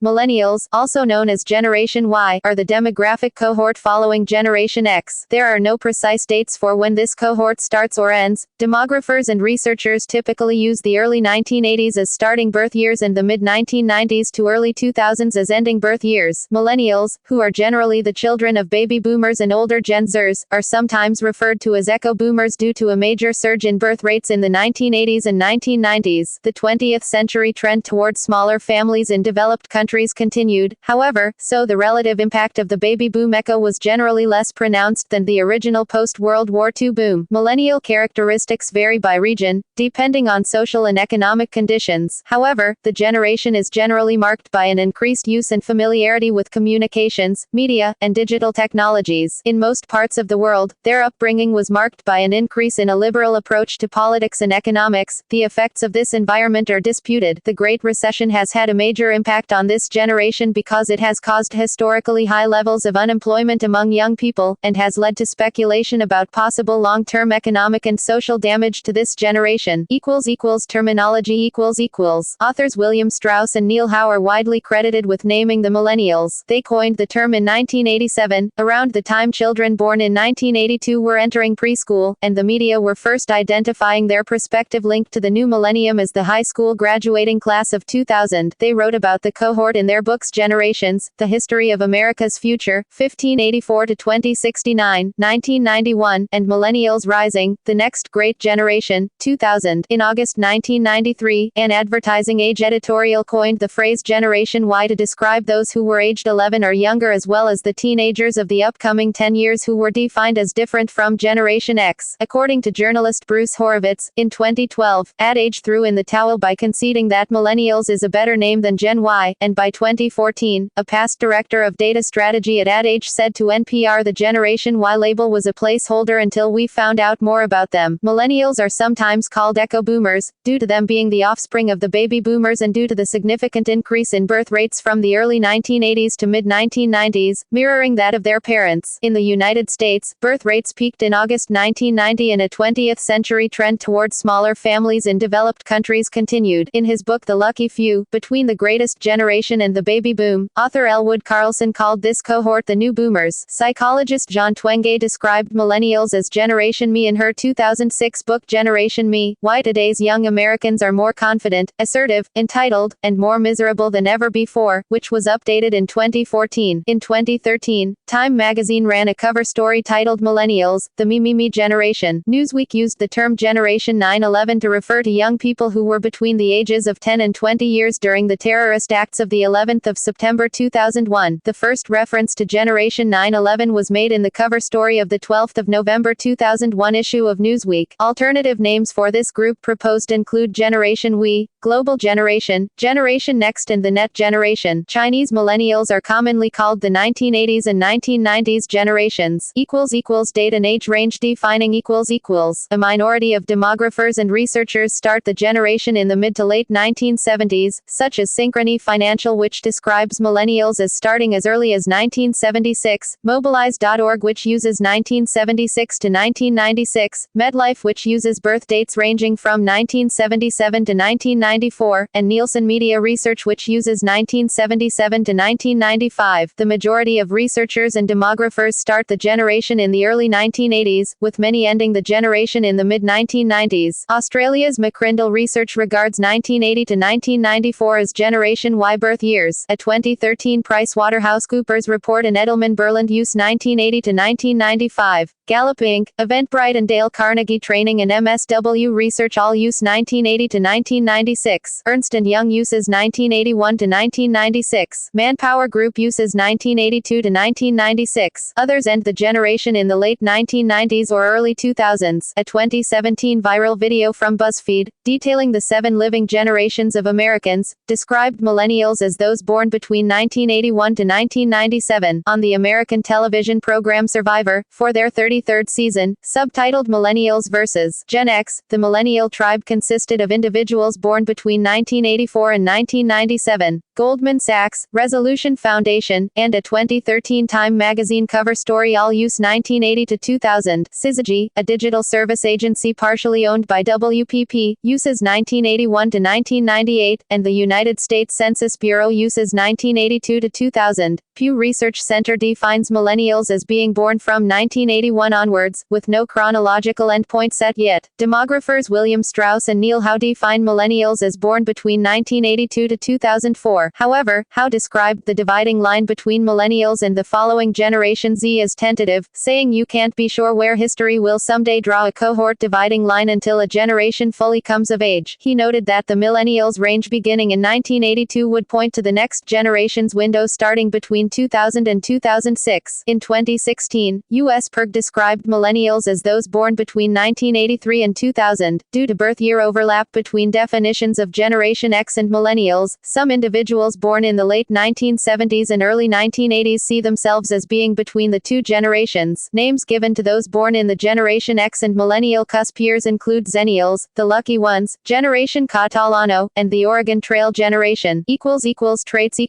Millennials, also known as Generation Y, are the demographic cohort following Generation X. There are no precise dates for when this cohort starts or ends. Demographers and researchers typically use the early 1980s as starting birth years and the mid-1990s to early 2000s as ending birth years. Millennials, who are generally the children of baby boomers and older Gen Zers, are sometimes referred to as echo boomers due to a major surge in birth rates in the 1980s and 1990s. The 20th century trend towards smaller families in developed countries continued, however, so the relative impact of the baby boom echo was generally less pronounced than the original post-World War II boom. Millennial characteristics vary by region, depending on social and economic conditions. However, the generation is generally marked by an increased use and familiarity with communications, media, and digital technologies. In most parts of the world, their upbringing was marked by an increase in a liberal approach to politics and economics. The effects of this environment are disputed. The Great Recession has had a major impact on this generation because it has caused historically high levels of unemployment among young people, and has led to speculation about possible long-term economic and social damage to this generation. Terminology Authors William Strauss and Neil Howe are widely credited with naming the millennials. They coined the term in 1987, around the time children born in 1982 were entering preschool, and the media were first identifying their prospective link to the new millennium as the high school graduating class of 2000. They wrote about the cohort in their books Generations, The History of America's Future, 1584 to 2069, 1991, and Millennials Rising, The Next Great Generation, 2000. In August 1993, an advertising age editorial coined the phrase Generation Y to describe those who were aged 11 or younger as well as the teenagers of the upcoming 10 years who were defined as different from Generation X. According to journalist Bruce Horowitz, in 2012, Ad Age threw in the towel by conceding that Millennials is a better name than Gen Y, and by 2014, a past director of data strategy at Ad Age said to NPR the Generation Y label was a placeholder until we found out more about them. Millennials are sometimes called echo boomers, due to them being the offspring of the baby boomers and due to the significant increase in birth rates from the early 1980s to mid-1990s, mirroring that of their parents. In the United States, birth rates peaked in August 1990 and a 20th century trend toward smaller families in developed countries continued. In his book The Lucky Few, Between the Greatest Generation and the Baby Boom, author Elwood Carlson called this cohort the New Boomers. Psychologist John Twenge described millennials as Generation Me in her 2006 book Generation Me, Why Today's Young Americans Are More Confident, Assertive, Entitled, and More Miserable Than Ever Before, which was updated in 2014. In 2013, Time magazine ran a cover story titled Millennials, the Me Generation. Newsweek used the term Generation 9/11 to refer to young people who were between the ages of 10 and 20 years during the terrorist acts of the 11th of September 2001. The first reference to Generation 9/11 was made in the cover story of the 12th of November 2001 issue of Newsweek. Alternative names for this group proposed include Generation Y, Global Generation, Generation Next and the Net Generation. Chinese millennials are commonly called the 1980s and 1990s generations. Date and age range defining A minority of demographers and researchers start the generation in the mid to late 1970s, such as Synchrony Financial, which describes millennials as starting as early as 1976, Mobilize.org, which uses 1976 to 1996, MedLife, which uses birth dates ranging from 1977 to 1994, and Nielsen Media Research, which uses 1977 to 1995. The majority of researchers and demographers start the generation in the early 1980s, with many ending the generation in the mid-1990s. Australia's McCrindle Research regards 1980 to 1994 as Generation Y birth years. A 2013 PricewaterhouseCoopers report and Edelman Berland use 1980 to 1995. Gallup Inc., Eventbrite and Dale Carnegie Training and MSW Research all use 1980 to 1996. Ernst & Young uses 1981 to 1996. Manpower Group uses 1982 to 1996. Others end the generation in the late 1990s or early 2000s. A 2017 viral video from BuzzFeed, detailing the 7 living generations of Americans, described millennials as those born between 1981 to 1997. On the American television program Survivor, for their 33rd season, subtitled Millennials vs. Gen X, the millennial tribe consisted of individuals born between 1984 and 1997. Goldman Sachs, Resolution Foundation, and a 2013 Time magazine cover story all use 1980 to 2000. Syzygy, a digital service agency partially owned by WPP, uses 1981 to 1998, and the United States Census Bureau uses 1982 to 2000. Pew Research Center defines millennials as being born from 1981 onwards, with no chronological endpoint set yet. Demographers William Strauss and Neil Howe define millennials as born between 1982 to 2004. However, Howe described the dividing line between millennials and the following Generation Z as tentative, saying you can't be sure where history will someday draw a cohort dividing line until a generation fully comes of age. He noted that the millennials range beginning in 1982 would point to the next generation's window starting between 2000 and 2006. In 2016, U.S. PIRG described millennials as those born between 1983 and 2000. Due to birth year overlap between definitions of Generation X and millennials, some individuals born in the late 1970s and early 1980s see themselves as being between the two generations. Names given to those born in the Generation X and millennial cusp years include Zennials, the Lucky Ones, Generation Catalano, and the Oregon Trail Generation. Traits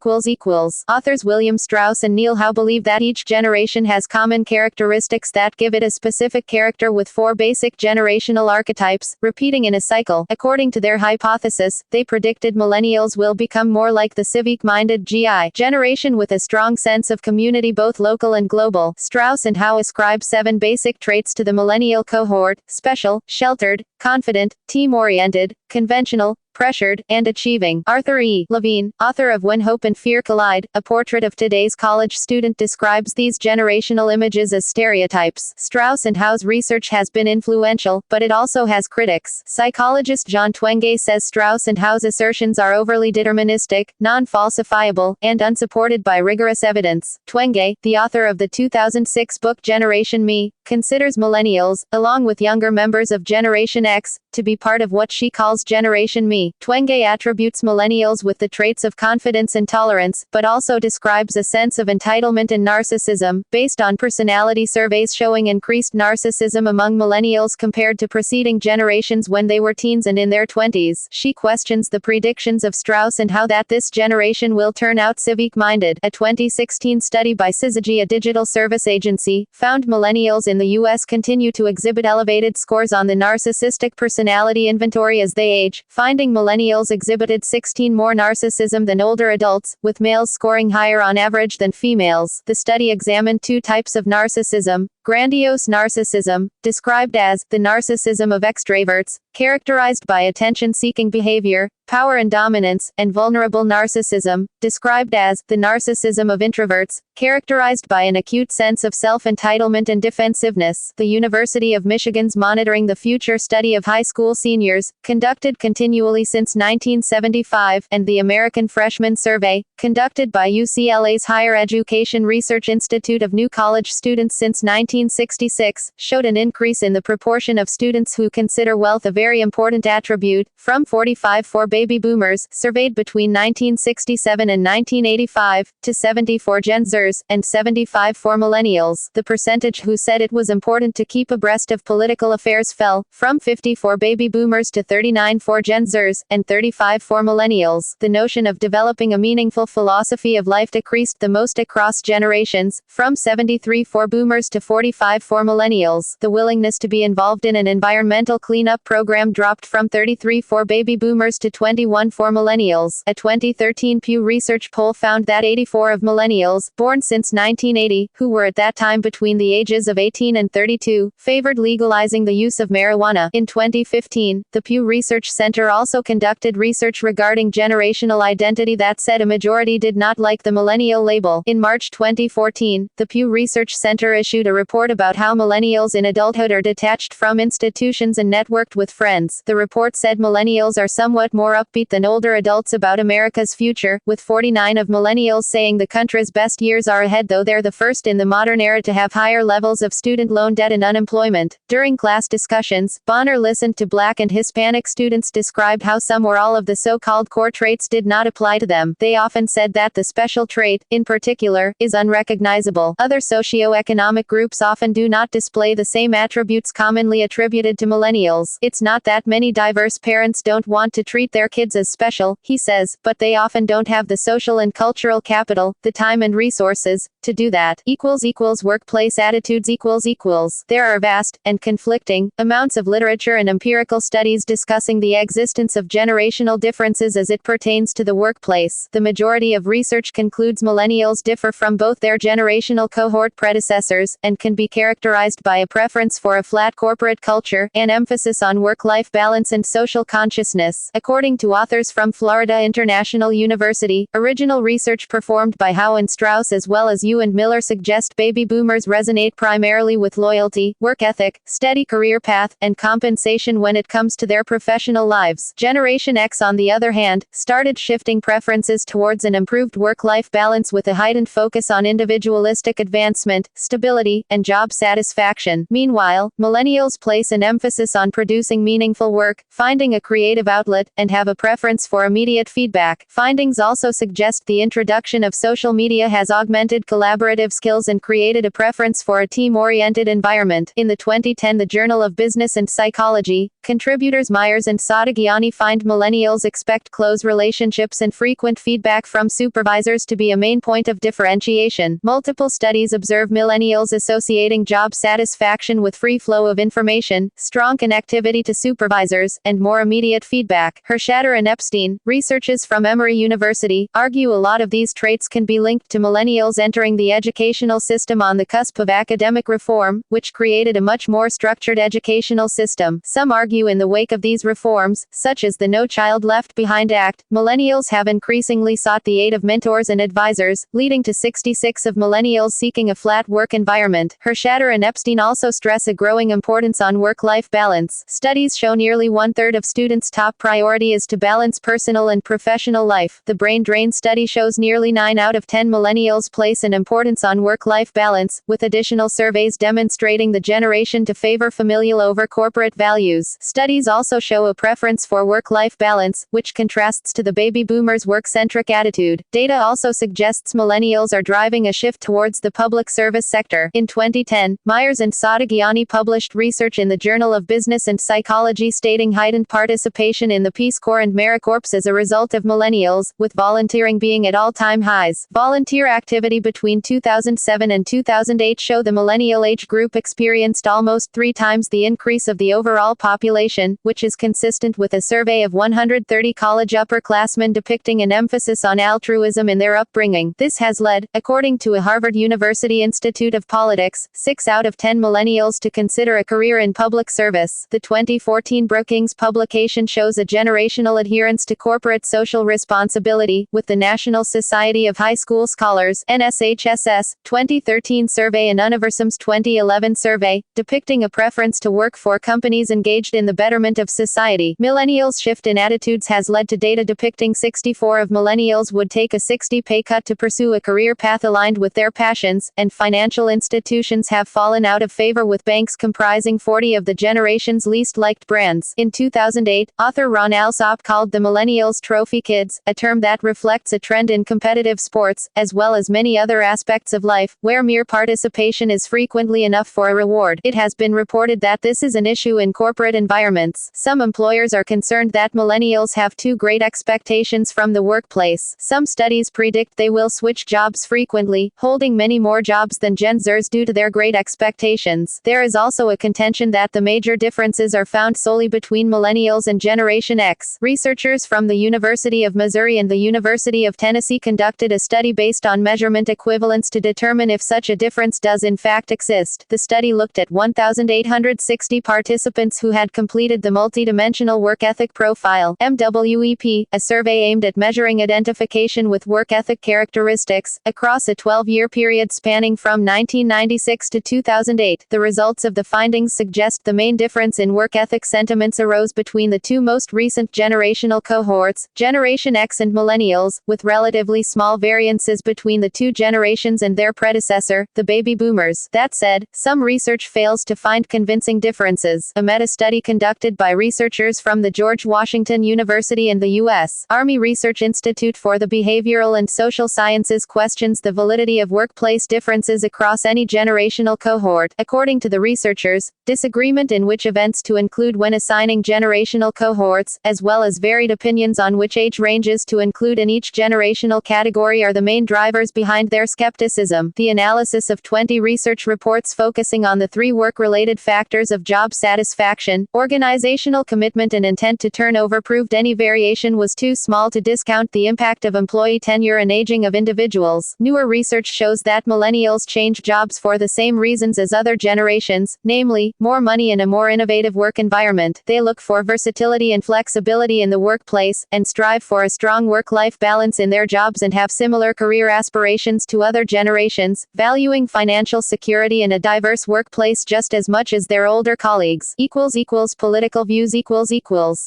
Authors William Strauss and Neil Howe believe that each generation has common characteristics that give it a specific character with four basic generational archetypes, repeating in a cycle. According to their hypothesis, they predicted millennials will become more like the civic-minded GI generation with a strong sense of community both local and global. Strauss and Howe ascribe 7 basic traits to the millennial cohort: special, sheltered, confident, team-oriented, conventional, pressured, and achieving. Arthur E. Levine, author of When Hope and Fear Collide, a portrait of today's college student, describes these generational images as stereotypes. Strauss and Howe's research has been influential, but it also has critics. Psychologist John Twenge says Strauss and Howe's assertions are overly deterministic, non-falsifiable, and unsupported by rigorous evidence. Twenge, the author of the 2006 book Generation Me, considers millennials, along with younger members of Generation X, to be part of what she calls Generation Me. Twenge attributes millennials with the traits of confidence and tolerance, but also describes a sense of entitlement and narcissism, based on personality surveys showing increased narcissism among millennials compared to preceding generations when they were teens and in their 20s. She questions the predictions of Strauss and Howe that this generation will turn out civic-minded. A 2016 study by Syzygy, a digital service agency, found millennials in the U.S. continue to exhibit elevated scores on the narcissistic personality inventory as they age, finding millennials exhibited 16 more narcissism than older adults, with males scoring higher on average than females. The study examined 2 types of narcissism: grandiose narcissism, described as the narcissism of extraverts, characterized by attention-seeking behavior, power and dominance, and vulnerable narcissism, described as the narcissism of introverts, characterized by an acute sense of self-entitlement and defensiveness. The University of Michigan's Monitoring the Future study of high school seniors, conducted continually since 1975, and the American Freshman Survey, conducted by UCLA's Higher Education Research Institute of new college students since 1966, showed an increase in the proportion of students who consider wealth a very important attribute, from 45 for baby boomers, surveyed between 1967 and 1985, to 70 for Gen Zers, and 75 for millennials. The percentage who said it was important to keep abreast of political affairs fell, from 50 for baby boomers to 39 for Gen Zers, and 35 for millennials. The notion of developing a meaningful philosophy of life decreased the most across generations, from 73 for boomers to 45 for millennials. The willingness to be involved in an environmental cleanup program dropped from 33 for baby boomers to 21 for millennials. A 2013 Pew Research poll found that 84 of millennials, born since 1980, who were at that time between the ages of 18 and 32, favored legalizing the use of marijuana. In 2015, the Pew Research Center also conducted research regarding generational identity that said a majority did not like the millennial label. In March 2014, the Pew Research Center issued a report about how millennials in adulthood are detached from institutions and networked with friends. The report said millennials are somewhat more upbeat than older adults about America's future, with 49 of millennials saying the country's best years are ahead, though they're the first in the modern era to have higher levels of student loan debt and unemployment. During class discussions, Bonner listened to Black and Hispanic students describe how some or all of the so-called core traits did not apply to them. They often said that the special trait, in particular, is unrecognizable. Other socioeconomic groups X often do not display the same attributes commonly attributed to millennials. It's not that many diverse parents don't want to treat their kids as special, he says, but they often don't have the social and cultural capital, the time and resources, to do that. Workplace attitudes There are vast, and conflicting, amounts of literature and empirical studies discussing the existence of generational differences as it pertains to the workplace. The majority of research concludes millennials differ from both their generational cohort predecessors, and can be characterized by a preference for a flat corporate culture, an emphasis on work-life balance and social consciousness. According to authors from Florida International University, original research performed by Howe and Strauss as well as Yu and Miller suggest baby boomers resonate primarily with loyalty, work ethic, steady career path, and compensation when it comes to their professional lives. Generation X, on the other hand, started shifting preferences towards an improved work-life balance with a heightened focus on individualistic advancement, stability, and job satisfaction. Meanwhile, millennials place an emphasis on producing meaningful work, finding a creative outlet, and have a preference for immediate feedback. Findings also suggest the introduction of social media has augmented collaborative skills and created a preference for a team-oriented environment. In the 2010 The Journal of Business and Psychology, contributors Myers and Sadagiani find millennials expect close relationships and frequent feedback from supervisors to be a main point of differentiation. Multiple studies observe millennials associating job satisfaction with free flow of information, strong connectivity to supervisors, and more immediate feedback. Hershatter and Epstein, researchers from Emory University, argue a lot of these traits can be linked to millennials entering the educational system on the cusp of academic reform, which created a much more structured educational system. Some argue in the wake of these reforms, such as the No Child Left Behind Act, millennials have increasingly sought the aid of mentors and advisors, leading to 66% of millennials seeking a flat work environment. Hershatter and Epstein also stress a growing importance on work-life balance. Studies show nearly one-third of students' top priority is to balance personal and professional life. The Brain Drain study shows nearly 9 out of 10 millennials place an importance on work-life balance, with additional surveys demonstrating the generation to favor familial over corporate values. Studies also show a preference for work-life balance, which contrasts to the baby boomers' work-centric attitude. Data also suggests millennials are driving a shift towards the public service sector. In 2010, Myers and Sadagiani published research in the Journal of Business and Psychology stating heightened participation in the Peace Corps and AmeriCorps as a result of millennials, with volunteering being at all-time highs. Volunteer activity between 2007 and 2008 show the millennial age group experienced almost 3 times the increase of the overall population, which is consistent with a survey of 130 college upperclassmen depicting an emphasis on altruism in their upbringing. This has led, according to a Harvard University Institute of Politics, 6 out of 10 millennials to consider a career in public service. The 2014 Brookings publication shows a generational adherence to corporate social responsibility, with the National Society of High School Scholars (NSHSS) 2013 survey and Universum's 2011 survey, depicting a preference to work for companies engaged in the betterment of society. Millennials' shift in attitudes has led to data depicting 64% of millennials would take a 60% pay cut to pursue a career path aligned with their passions, and financial institutions have fallen out of favor with banks comprising 40% of the generation's least liked brands. In 2008, author Ron Alsop called the millennials trophy kids, a term that reflects a trend in competitive sports, as well as many other aspects of life, where mere participation is frequently enough for a reward. It has been reported that this is an issue in corporate environments. Some employers are concerned that millennials have too great expectations from the workplace. Some studies predict they will switch jobs frequently, holding many more jobs than Gen Zers due to their great expectations. There is also a contention that the major differences are found solely between millennials and Generation X. Researchers from the University of Missouri and the University of Tennessee conducted a study based on measurement equivalence to determine if such a difference does in fact exist. The study looked at 1,860 participants who had completed the Multidimensional Work Ethic Profile (MWEP), a survey aimed at measuring identification with work ethic characteristics, across a 12-year period spanning from 1996 to 2008. The results of the findings suggest the main difference in work ethic sentiments arose between the two most recent generational cohorts, Generation X and Millennials, with relatively small variances between the two generations and their predecessor, the baby boomers. That said, some research fails to find convincing differences. A meta-study conducted by researchers from the George Washington University and the U.S. Army Research Institute for the Behavioral and Social Sciences questions the validity of workplace differences across any generation generational cohort. According to the researchers, disagreement in which events to include when assigning generational cohorts, as well as varied opinions on which age ranges to include in each generational category are the main drivers behind their skepticism. The analysis of 20 research reports focusing on the three work-related factors of job satisfaction, organizational commitment and intent to turnover proved any variation was too small to discount the impact of employee tenure and aging of individuals. Newer research shows that millennials change jobs for the same reasons as other generations, namely, more money and a more innovative work environment. They look for versatility and flexibility in the workplace, and strive for a strong work-life balance in their jobs and have similar career aspirations to other generations, valuing financial security and a diverse workplace just as much as their older colleagues. Political views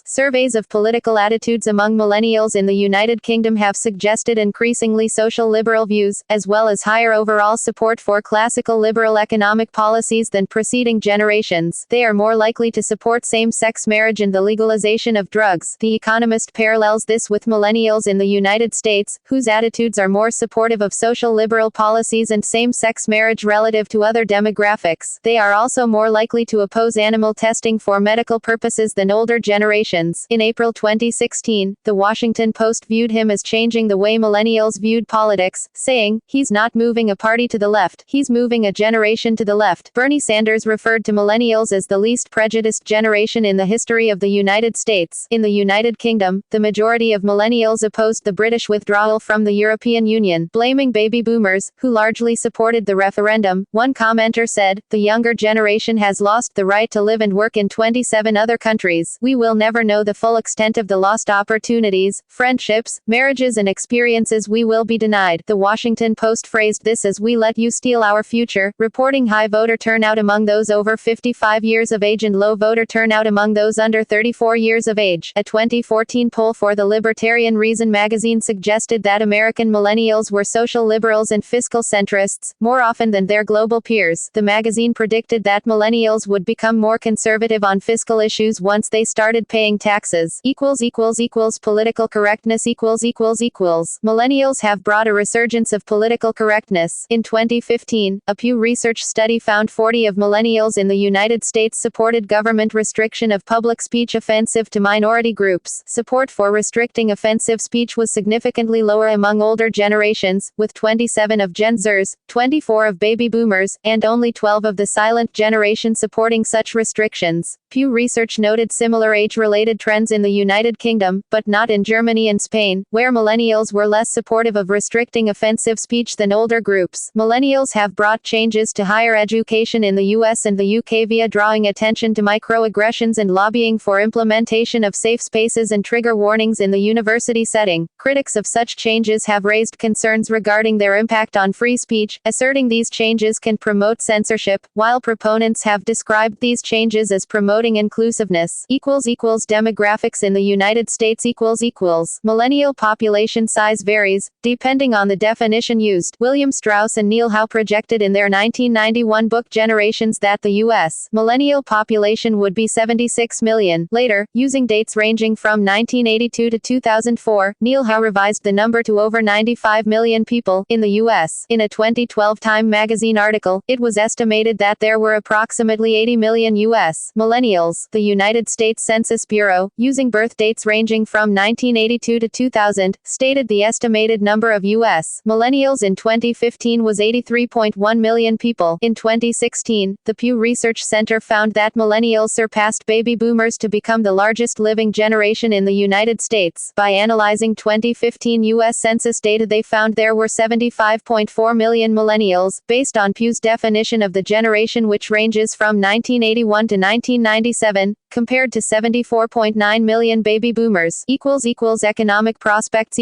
Surveys of political attitudes among millennials in the United Kingdom have suggested increasingly social liberal views, as well as higher overall support for classical liberal economic policies than preceding generations. They are more likely to support same-sex marriage and the legalization of drugs. The Economist parallels this with millennials in the United States, whose attitudes are more supportive of social liberal policies and same-sex marriage relative to other demographics. They are also more likely to oppose animal testing for medical purposes than older generations. In April 2016, The Washington Post viewed him as changing the way millennials viewed politics, saying, "He's not moving a party to the left, he's moving a generation to the left." Bernie Sanders referred to millennials as the least prejudiced generation in the history of the United States. In the United Kingdom, the majority of millennials opposed the British withdrawal from the European Union, blaming baby boomers, who largely supported the referendum. One commenter said, "The younger generation has lost the right to live and work in 27 other countries. We will never know the full extent of the lost opportunities, friendships, marriages and experiences we will be denied." The Washington Post phrased this as "We let you steal our future," reporting high voter turnout among those over 55 years of age and low voter turnout among those under 34 years of age. A 2014 poll for the Libertarian Reason magazine suggested that American millennials were social liberals and fiscal centrists, more often than their global peers. The magazine predicted that millennials would become more conservative on fiscal issues once they started paying taxes. Political correctness Millennials have brought a resurgence of political correctness. In 2015, a Pew Research study found 40 of millennials in the United States supported government restriction of public speech offensive to minority groups. Support for restricting offensive speech was significantly lower among older generations, with 27 of Gen Zers, 24 of baby boomers, and only 12 of the silent generation supporting such restrictions. Pew Research noted similar age-related trends in the United Kingdom, but not in Germany and Spain, where millennials were less supportive of restricting offensive speech than older groups. Millennials have brought changes to higher education in the US and the UK via drawing attention to microaggressions and lobbying for implementation of safe spaces and trigger warnings in the university setting. Critics of such changes have raised concerns regarding their impact on free speech, asserting these changes can promote censorship, while proponents have described these changes as promoting inclusiveness. Demographics in the United States Millennial population size varies, depending on the definition used. William Strauss and Neil Howe projected in their 1991 book Generations that the U.S. millennial population would be 76 million. Later, using dates ranging from 1982 to 2004, Neil Howe revised the number to over 95 million people in the U.S. In a 2012 Time magazine article, it was estimated that there were approximately 80 million U.S. millennials. The United States Census Bureau, using birth dates ranging from 1982 to 2000, stated the estimated number of U.S. millennials in 2015 was 83.1 million people. In 2016, the Pew Research Center found that millennials surpassed baby boomers to become the largest living generation in the United States. By analyzing 2015 U.S. Census data, they found there were 75.4 million millennials, based on Pew's definition of the generation, which ranges from 1981 to 1997, compared to 74.9 million baby boomers. Economic prospects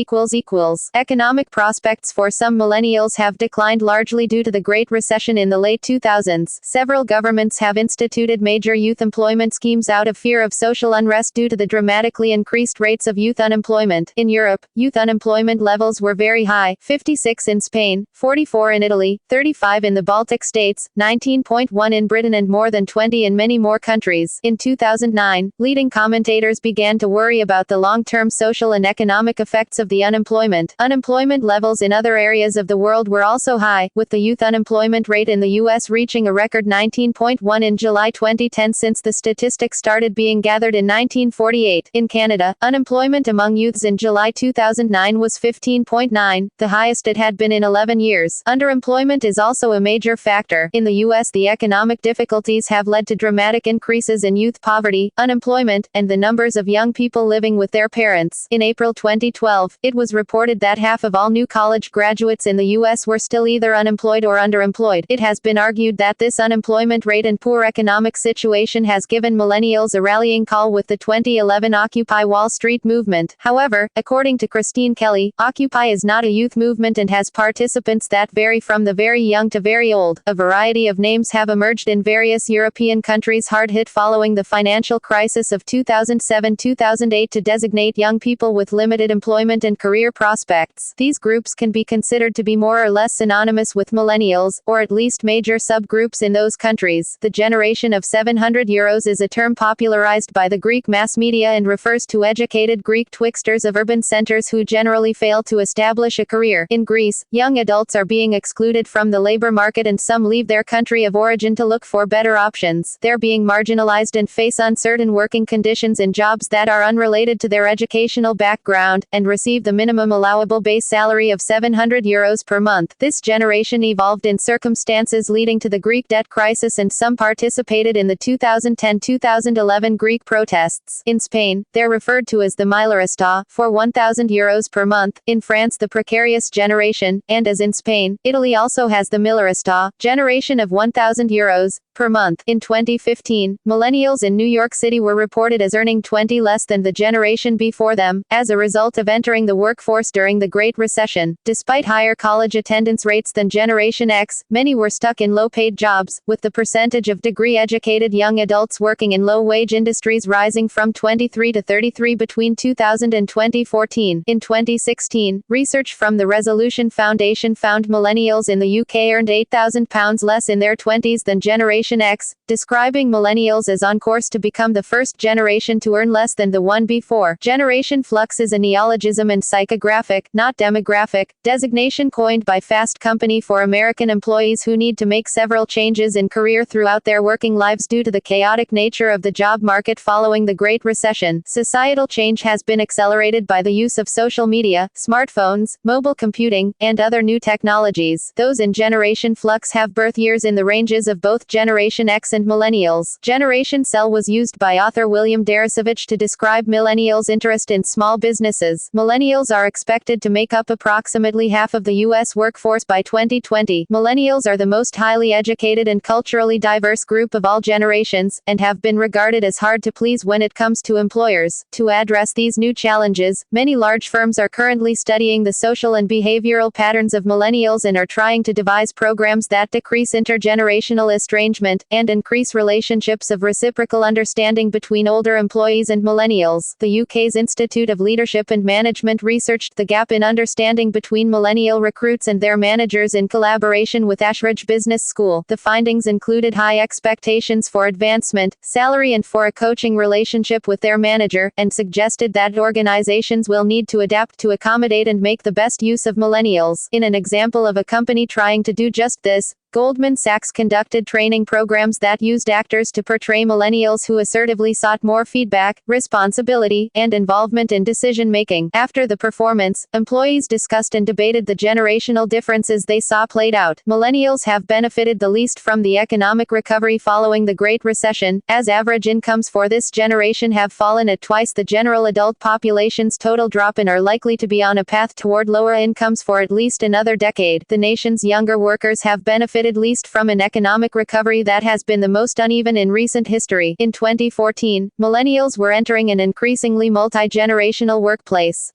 Economic prospects for some millennials have declined largely due to the Great Recession in the late 2000s. Several governments have instituted major youth employment schemes out of fear of social unrest due to the dramatically increased rates of youth unemployment. In Europe, youth unemployment levels were very high: 56 in Spain, 44 in Italy, 35 in the Baltic states, 19.1 in Britain and more than 20 in many more countries. In 2009, leading commentators began to worry about the long-term social and economic effects of the unemployment. Unemployment levels in other areas of the world were also high, with the youth unemployment unemployment rate in the U.S. reaching a record 19.1 in July 2010 since the statistics started being gathered in 1948. In Canada, unemployment among youths in July 2009 was 15.9, the highest it had been in 11 years. Underemployment is also a major factor. In the U.S., the economic difficulties have led to dramatic increases in youth poverty, unemployment, and the numbers of young people living with their parents. In April 2012, it was reported that half of all new college graduates in the U.S. were still either unemployed or underemployed. It has been argued that this unemployment rate and poor economic situation has given millennials a rallying call with the 2011 Occupy Wall Street movement. However, according to Christine Kelly, Occupy is not a youth movement and has participants that vary from the very young to very old. A variety of names have emerged in various European countries hard hit following the financial crisis of 2007-2008 to designate young people with limited employment and career prospects. These groups can be considered to be more or less synonymous with millennials, or at least major subgroups in those countries. The generation of 700 euros is a term popularized by the Greek mass media and refers to educated Greek twixters of urban centers who generally fail to establish a career. In Greece, young adults are being excluded from the labor market and some leave their country of origin to look for better options. They're being marginalized and face uncertain working conditions in jobs that are unrelated to their educational background, and receive the minimum allowable base salary of 700 euros per month. This generation evolved in circumstances leading to the Greek debt crisis, and some participated in the 2010-2011 Greek protests. In Spain, they're referred to as the Millerista, for 1,000 euros per month. In France, the precarious generation, and as in Spain, Italy also has the Millerista, generation of 1,000 euros per month. In 2015, millennials in New York City were reported as earning 20 less than the generation before them, as a result of entering the workforce during the Great Recession. Despite higher college attendance rates than Generation X, many were stuck in low-paid jobs, with the percentage of degree-educated young adults working in low-wage industries rising from 23 to 33 between 2000 and 2014. In 2016, research from the Resolution Foundation found millennials in the UK earned £8,000 less in their 20s than Generation X, describing millennials as on course to become the first generation to earn less than the one before. Generation flux is a neologism and psychographic, not demographic, designation coined by Fast Company for American employees who need to make several changes in career throughout their working lives due to the chaotic nature of the job market following the Great Recession. Societal change has been accelerated by the use of social media, smartphones, mobile computing, and other new technologies. Those in Generation Flux have birth years in the ranges of both Generation X and Millennials. Generation Cell was used by author William Deresiewicz to describe millennials' interest in small businesses. Millennials are expected to make up approximately half of the U.S. workforce by 2020. Millennials are the most highly educated and culturally diverse group of all generations, and have been regarded as hard to please when it comes to employers. To address these new challenges, many large firms are currently studying the social and behavioral patterns of millennials and are trying to devise programs that decrease intergenerational estrangement, and increase relationships of reciprocal understanding between older employees and millennials. The UK's Institute of Leadership and Management researched the gap in understanding between millennial recruits and their managers in collaboration with Ashridge Business School. The findings included high expectations for advancement, salary, and for a coaching relationship with their manager, and suggested that organizations will need to adapt to accommodate and make the best use of millennials. In an example of a company trying to do just this, Goldman Sachs conducted training programs that used actors to portray millennials who assertively sought more feedback, responsibility, and involvement in decision-making. After the performance, employees discussed and debated the generational differences they saw played out. Millennials have benefited the least from the economic recovery following the Great Recession, as average incomes for this generation have fallen at twice the general adult population's total drop and are likely to be on a path toward lower incomes for at least another decade. The nation's younger workers have benefited least from an economic recovery that has been the most uneven in recent history. In 2014, millennials were entering an increasingly multi-generational workplace.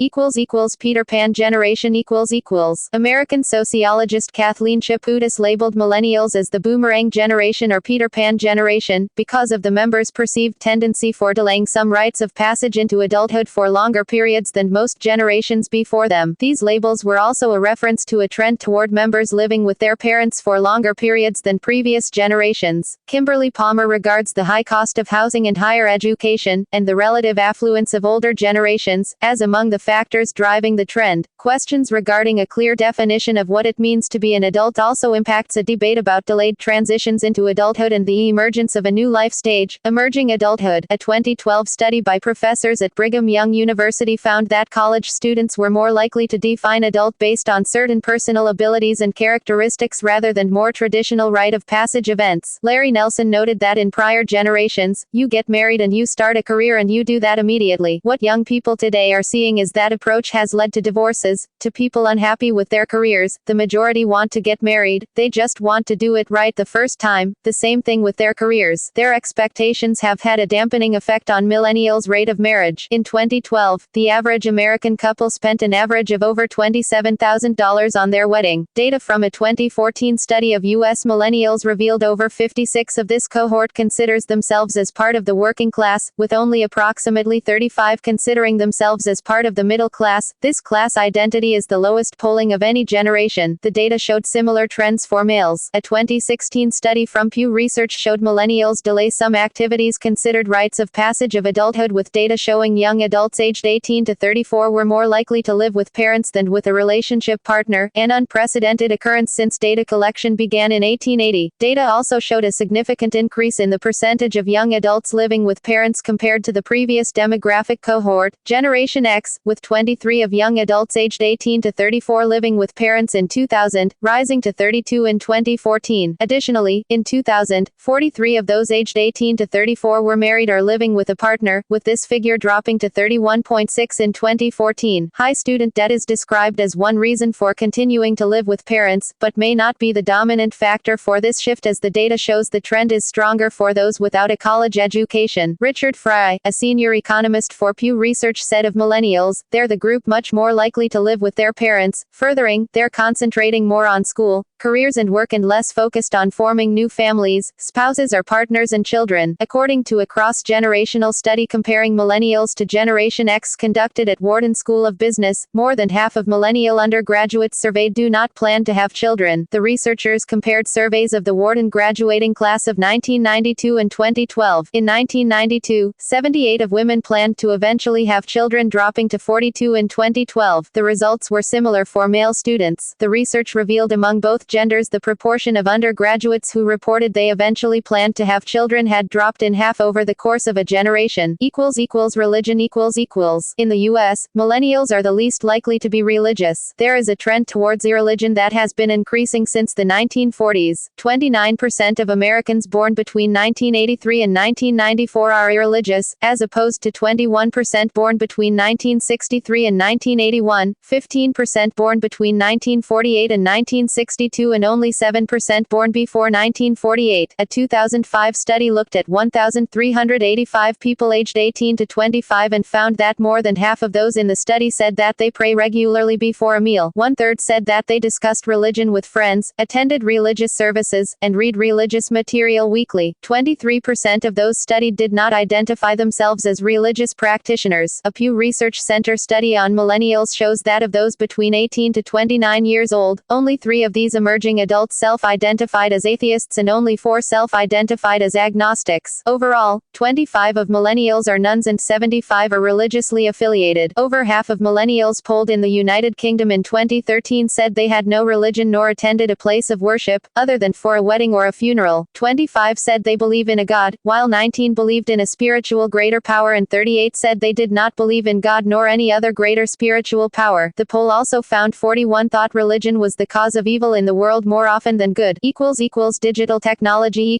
Peter Pan generation . American sociologist Kathleen Chaputis labeled millennials as the boomerang generation or Peter Pan generation, because of the members' perceived tendency for delaying some rites of passage into adulthood for longer periods than most generations before them. These labels were also a reference to a trend toward members living with their parents for longer longer periods than previous generations. Kimberly Palmer regards the high cost of housing and higher education, and the relative affluence of older generations, as among the factors driving the trend. Questions regarding a clear definition of what it means to be an adult also impacts a debate about delayed transitions into adulthood and the emergence of a new life stage, emerging adulthood. A 2012 study by professors at Brigham Young University found that college students were more likely to define adult based on certain personal abilities and characteristics rather than more traditional rite of passage events. Larry Nelson noted that in prior generations, you get married and you start a career and you do that immediately. What young people today are seeing is that approach has led to divorces, to people unhappy with their careers. The majority want to get married, they just want to do it right the first time. The same thing with their careers. Their expectations have had a dampening effect on millennials' rate of marriage. In 2012, the average American couple spent an average of over $27,000 on their wedding. Data from a 2014 study of U.S. millennials revealed over 56% of this cohort considers themselves as part of the working class, with only approximately 35% considering themselves as part of the middle class. This class identity is the lowest polling of any generation. The data showed similar trends for males. A 2016 study from Pew Research showed millennials delay some activities considered rites of passage of adulthood, with data showing young adults aged 18 to 34 were more likely to live with parents than with a relationship partner, an unprecedented occurrence since data collection began in 1880. Data also showed a significant increase in the percentage of young adults living with parents compared to the previous demographic cohort, Generation X, with 23% of young adults aged 18 to 34 living with parents in 2000, rising to 32% in 2014. Additionally, in 2000, 43% of those aged 18 to 34 were married or living with a partner, with this figure dropping to 31.6% in 2014. High student debt is described as one reason for continuing to live with parents, but may not be the dominant factor for this shift, as the data shows the trend is stronger for those without a college education. Richard Fry, a senior economist for Pew Research, said of millennials, they're the group much more likely to live with their parents, furthering, they're concentrating more on school, careers and work and less focused on forming new families, spouses or partners and children. According to a cross-generational study comparing millennials to Generation X conducted at Wharton School of Business, more than half of millennial undergraduates surveyed do not plan to have children. The researchers compared surveys of the Wharton graduating class of 1992 and 2012. In 1992, 78% of women planned to eventually have children, dropping to 42% in 2012. The results were similar for male students. The research revealed among both genders the proportion of undergraduates who reported they eventually planned to have children had dropped in half over the course of a generation. Religion. In the U.S., millennials are the least likely to be religious. There is a trend towards irreligion that has been increasing since the 1940s. 29% of Americans born between 1983 and 1994 are irreligious, as opposed to 21% born between 1963 and 1981, 15% born between 1948 and 1962, and only 7% born before 1948. A 2005 study looked at 1,385 people aged 18 to 25 and found that more than half of those in the study said that they pray regularly before a meal. 1/3 said that they discussed religion with friends, attended religious services, and read religious material weekly. 23% of those studied did not identify themselves as religious practitioners. A Pew Research Center study on millennials shows that of those between 18 to 29 years old, only 3 of these emerging adults self-identified as atheists and only 4 self-identified as agnostics. Overall, 25% of millennials are nuns and 75% are religiously affiliated. Over half of millennials polled in the United Kingdom in 2013 said they had no religion nor attended a place of worship, other than for a wedding or a funeral. 25% said they believe in a God, while 19% believed in a spiritual greater power and 38% said they did not believe in God nor any other greater spiritual power. The poll also found 41% thought religion was the cause of evil in the world more often than good. Digital technology.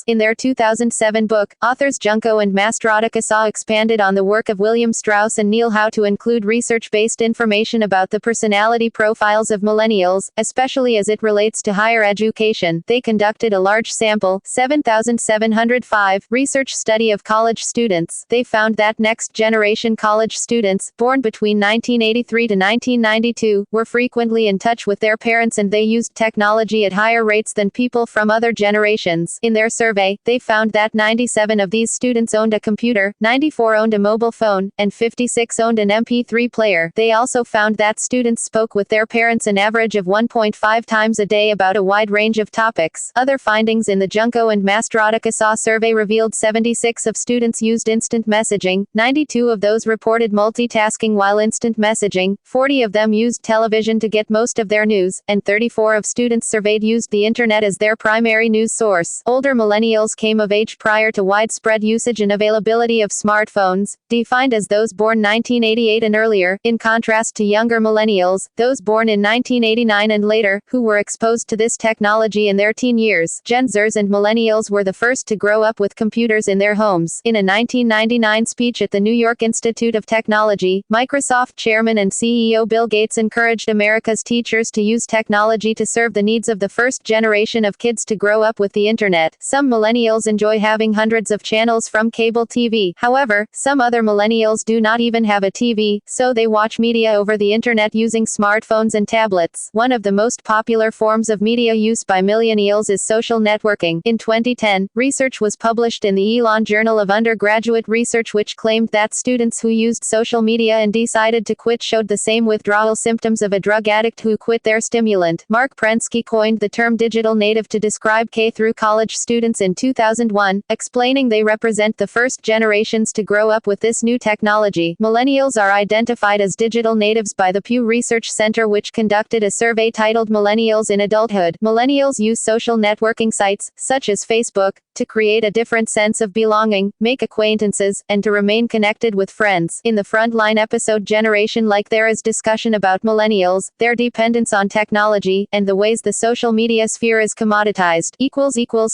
In their 2007 book, authors Junko and Mastrodica expanded on the work of William Strauss and Neil Howe to include research-based information about the personality profiles of millennials, especially as it relates to higher education. They conducted a large sample, 7,705, research study of college students. They found that next-generation college students, born between 1983 to 1992, were frequently in touch with their parents, and they used technology at higher rates than people from other generations. In their survey, they found that 97 of these students owned a computer, 94 owned a mobile phone, and 56 owned an MP3 player. They also found that students spoke with their parents an average of 1.5 times a day about a wide range of topics. Other findings in the Junko and Mastrodika SAW survey revealed 76 of students used instant messaging, 92 of those reported multitasking while instant messaging, 40 of them used television to get most of their news, and 34 of students surveyed used the internet as their primary news source. Older millennials came of age prior to widespread usage and availability of smartphones, defined as those born 1988 and earlier, in contrast to younger millennials, those born in 1989 and later, who were exposed to this technology in their teen years. Gen Zers and millennials were the first to grow up with computers in their homes. In a 1999 speech at the New York Institute of Technology, Microsoft chairman and CEO Bill Gates encouraged America's teachers to use technology to serve the needs of the first generation of kids to grow up with the internet. Some millennials enjoy having hundreds of channels from cable TV. However, some other millennials do not even have a TV, so they watch media over the internet using smartphones and tablets. One of the most popular forms of media use by millennials is social networking. In 2010, research was published in the Elon Journal of Undergraduate Research which claimed that students who used social media and decided to quit showed the same withdrawal symptoms of a drug addict who quit their stimulant. Mark Prensky coined the term digital native to describe K-through-college students in 2001, explaining they represent the first generations to grow up with this new technology. Millennials are identified as digital natives by the Pew Research Center which conducted a survey titled Millennials in Adulthood. Millennials use social networking sites, such as Facebook, to create a different sense of belonging, make acquaintances, and to remain connected with friends. In the Frontline episode Generation Like there is discussion about millennials, their dependence on technology, and the ways the social media sphere is commoditized.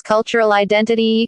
Cultural identity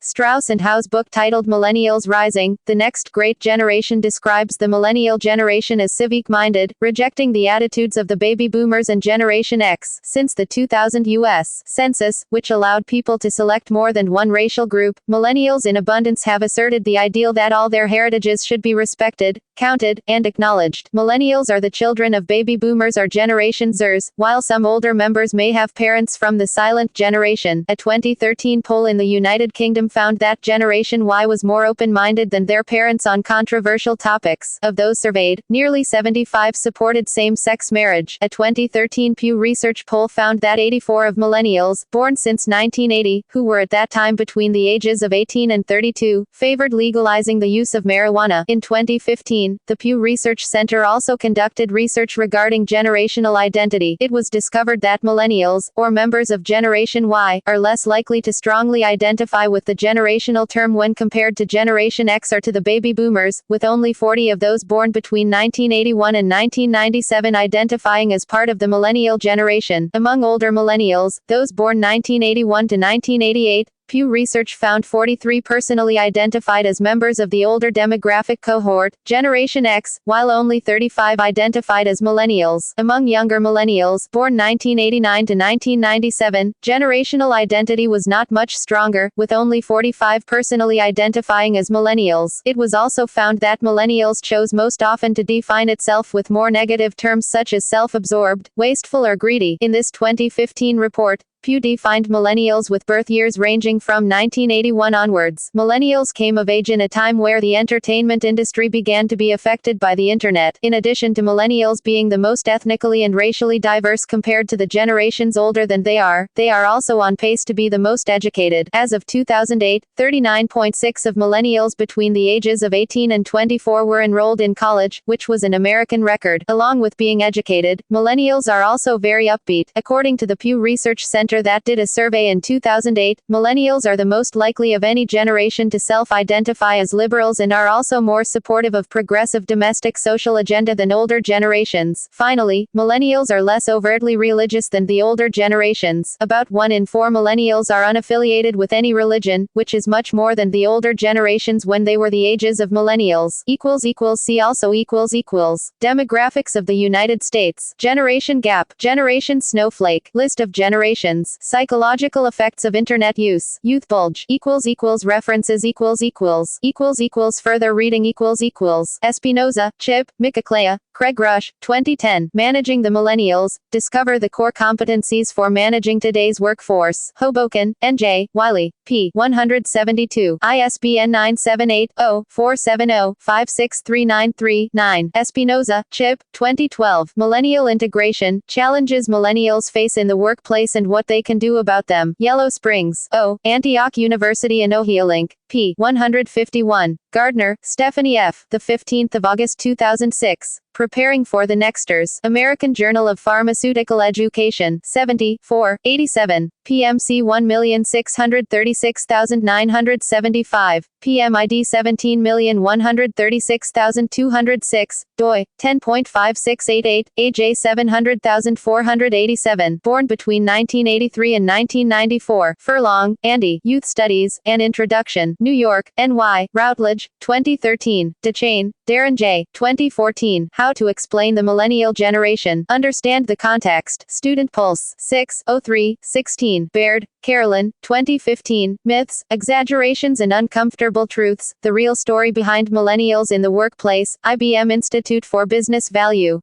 Strauss and Howe's book titled Millennials Rising, The Next Great Generation describes the millennial generation as civic-minded, rejecting the attitudes of the baby boomers and Generation X. Since the 2000 U.S. Census, which allowed people to select more than one racial group, millennials in abundance have asserted the ideal that all their heritages should be respected, counted, and acknowledged. Millennials are the children of baby boomers or Generation Zers, while some older members may have parents from the silent generation. A 2013 poll in the United Kingdom found that Generation Y was more open-minded than their parents on controversial topics. Of those surveyed, nearly 75 supported same-sex marriage. A 2013 Pew Research poll found that 84 of millennials, born since 1980, who were at that time between the ages of 18 and 32, favored legalizing the use of marijuana. In 2015, the Pew Research Center also conducted research regarding generational identity. It was discovered that millennials, or members of Generation Y, are less likely to strongly identify with the generational term when compared to Generation X or to the baby boomers, with only 40 of those born between 1981 and 1997 identifying as part of the millennial generation. Among older millennials, those born 1981 to 1988, Pew Research found 43 personally identified as members of the older demographic cohort, Generation X, while only 35 identified as millennials. Among younger millennials, born 1989 to 1997, generational identity was not much stronger, with only 45 personally identifying as millennials. It was also found that millennials chose most often to define itself with more negative terms such as self-absorbed, wasteful or greedy. In this 2015 report, Pew defined millennials with birth years ranging from 1981 onwards. Millennials came of age in a time where the entertainment industry began to be affected by the internet. In addition to millennials being the most ethnically and racially diverse compared to the generations older than they are also on pace to be the most educated. As of 2008, 39.6% of millennials between the ages of 18 and 24 were enrolled in college, which was an American record. Along with being educated, millennials are also very upbeat. According to the Pew Research Center that did a survey in 2008, millennials are the most likely of any generation to self-identify as liberals and are also more supportive of progressive domestic social agenda than older generations. Finally, millennials are less overtly religious than the older generations. About 1 in 4 millennials are unaffiliated with any religion, which is much more than the older generations when they were the ages of millennials. See also Demographics of the United States. Generation gap. Generation snowflake. List of generations. Science. Psychological effects of internet use. Youth bulge. References further reading Espinoza, Chip, Micaclea, Craig Rush, 2010. Managing the Millennials. Discover the core competencies for managing today's workforce. Hoboken, N.J., Wiley, p. 172. ISBN 978-0-470-56393-9. Espinoza, Chip, 2012. Millennial Integration. Challenges Millennials face in the workplace and what they can do about them. Yellow Springs, O. Antioch University in Ohiolink, p. 151. Gardner, Stephanie F. The 15th of August 2006. Preparing for the Nexters. American Journal of Pharmaceutical Education. 87. PMC 1636975. PMID 17136206. DOI 10.5688. AJ 700487. Born between 1983 and 1994. Furlong, Andy. Youth Studies, An Introduction. New York, NY, Routledge, 2013. DeChain, Darren J. 2014. How to Explain the Millennial Generation. Understand the Context. Student Pulse. 6/03/16. Baird, Carolyn, 2015. Myths, Exaggerations and Uncomfortable Truths. The Real Story Behind Millennials in the Workplace. IBM Institute for Business Value.